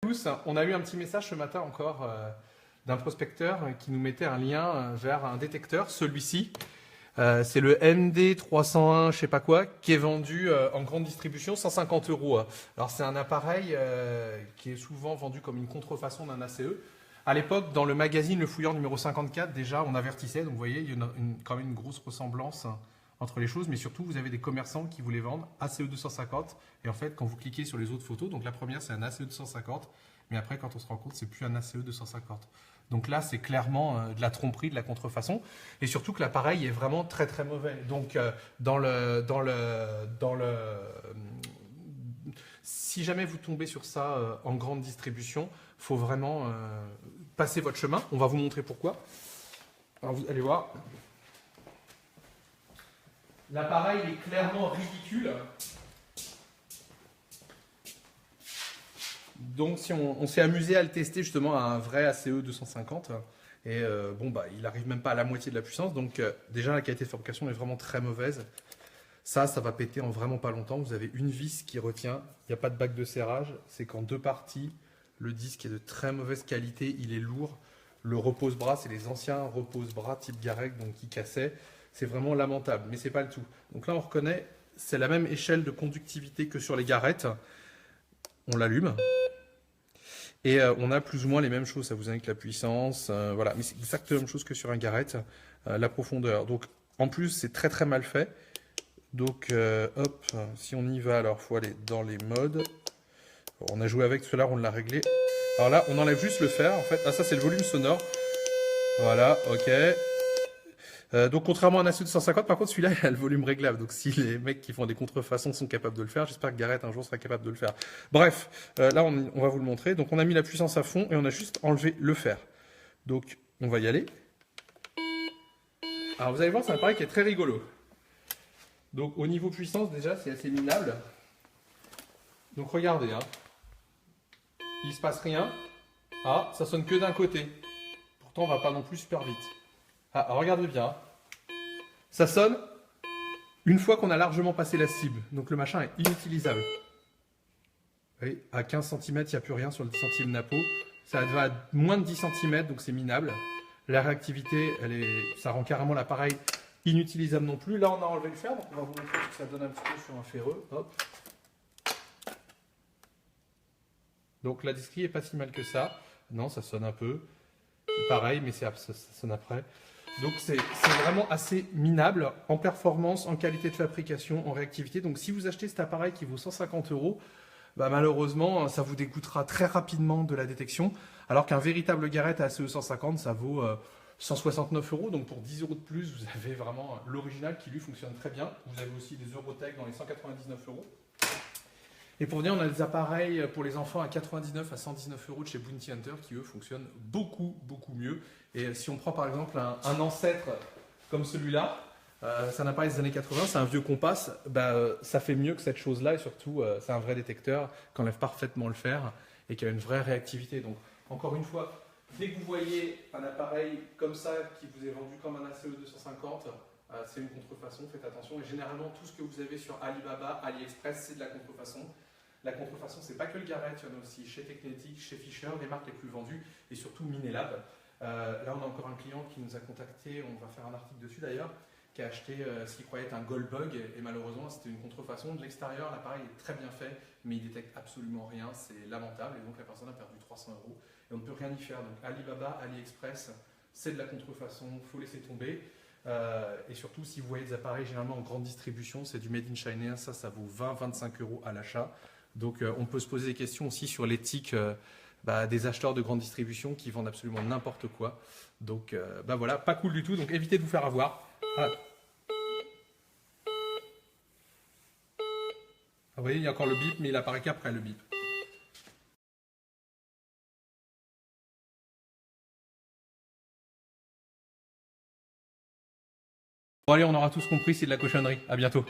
tous, on a eu un petit message ce matin encore d'un prospecteur qui nous mettait un lien vers un détecteur, celui-ci. C'est le MD301, je sais pas quoi, qui est vendu en grande distribution, 150 €. Alors c'est un appareil qui est souvent vendu comme une contrefaçon d'un ACE. À l'époque, dans le magazine Le Fouilleur numéro 54, déjà on avertissait, donc vous voyez, il y a quand même une grosse ressemblance entre les choses, mais surtout vous avez des commerçants qui voulaient vendre ACE 250, et en fait quand vous cliquez sur les autres photos, donc la première c'est un ACE 250, mais après quand on se rend compte c'est plus un ACE 250. Donc là c'est clairement de la tromperie, de la contrefaçon, et surtout que l'appareil est vraiment très très mauvais. Donc si jamais vous tombez sur ça en grande distribution, il faut vraiment passer votre chemin. On va vous montrer pourquoi. Alors vous allez voir. L'appareil est clairement ridicule. Donc si on s'est amusé à le tester justement à un vrai ACE 250, et il n'arrive même pas à la moitié de la puissance. Donc déjà la qualité de fabrication est vraiment très mauvaise. Ça va péter en vraiment pas longtemps. Vous avez une vis qui retient, il n'y a pas de bac de serrage, c'est qu'en deux parties. Le disque est de très mauvaise qualité, il est lourd. Le repose-bras, c'est les anciens repose-bras type Garec, donc qui cassaient. C'est vraiment lamentable, mais c'est pas le tout. Donc là, on reconnaît, c'est la même échelle de conductivité que sur les Garrettes. On l'allume. Et on a plus ou moins les mêmes choses. Ça vous indique la puissance. Voilà, mais c'est exactement la même chose que sur un Garrett. La profondeur. Donc, en plus, c'est très très mal fait. Donc, hop, si on y va, alors il faut aller dans les modes. On a joué avec cela, on l'a réglé. Alors là, on enlève juste le fer, en fait. Ah, ça, c'est le volume sonore. Voilà, ok. Donc, contrairement à un ACE 250, par contre, celui-là, il a le volume réglable. Donc, si les mecs qui font des contrefaçons sont capables de le faire, j'espère que Garrett, un jour, sera capable de le faire. Bref, là, on va vous le montrer. Donc, on a mis la puissance à fond et on a juste enlevé le fer. Donc, on va y aller. Alors, vous allez voir, c'est un appareil qui est très rigolo. Donc, au niveau puissance, déjà, c'est assez minable. Donc, regardez, hein. Il se passe rien. Ah, ça sonne que d'un côté. Pourtant, on va pas non plus super vite. Ah, regardez bien. Ça sonne une fois qu'on a largement passé la cible. Donc le machin est inutilisable. Vous voyez, à 15 cm, il n'y a plus rien sur le 10 cm Napo. Ça va à moins de 10 cm, donc c'est minable. La réactivité, ça rend carrément l'appareil inutilisable non plus. Là, on a enlevé le fer, donc on va vous montrer ce que ça donne un petit peu sur un ferreux. Hop. Donc la disquerie est pas si mal que ça. Non, ça sonne un peu. C'est pareil, mais ça sonne après. Donc c'est vraiment assez minable en performance, en qualité de fabrication, en réactivité. Donc si vous achetez cet appareil qui vaut 150 €, bah, malheureusement, ça vous dégoûtera très rapidement de la détection. Alors qu'un véritable Garrett ACE 150, ça vaut 169 €. Donc pour 10 € de plus, vous avez vraiment l'original qui lui fonctionne très bien. Vous avez aussi des Eurotech dans les 199 €. Et pour dire, on a des appareils pour les enfants à 99 à 119 € de chez Bounty Hunter qui, eux, fonctionnent beaucoup, beaucoup mieux. Et si on prend par exemple un ancêtre comme celui-là, c'est un appareil des années 80, c'est un vieux compas, ça fait mieux que cette chose-là et surtout, c'est un vrai détecteur qui enlève parfaitement le fer et qui a une vraie réactivité. Donc, encore une fois, dès que vous voyez un appareil comme ça qui vous est vendu comme un ACE 250, c'est une contrefaçon, faites attention. Et généralement, tout ce que vous avez sur Alibaba, AliExpress, c'est de la contrefaçon. La contrefaçon, c'est pas que le Garrett, il y en a aussi chez Technetic, chez Fisher, les marques les plus vendues, et surtout Minelab. Là, on a encore un client qui nous a contacté, on va faire un article dessus d'ailleurs, qui a acheté ce qu'il croyait être un Goldbug, et malheureusement, c'était une contrefaçon. De l'extérieur, l'appareil est très bien fait, mais il détecte absolument rien, c'est lamentable, et donc la personne a perdu 300 €, et on ne peut rien y faire. Donc Alibaba, AliExpress, c'est de la contrefaçon, il faut laisser tomber. Et surtout, si vous voyez des appareils généralement en grande distribution, c'est du Made in China, ça vaut 20-25 € à l'achat. Donc on peut se poser des questions aussi sur l'éthique des acheteurs de grande distribution qui vendent absolument n'importe quoi. Donc voilà, pas cool du tout, donc évitez de vous faire avoir. Ah, vous voyez, il y a encore le bip, mais il apparaît qu'après le bip. Bon allez, on aura tous compris, c'est de la cochonnerie. À bientôt.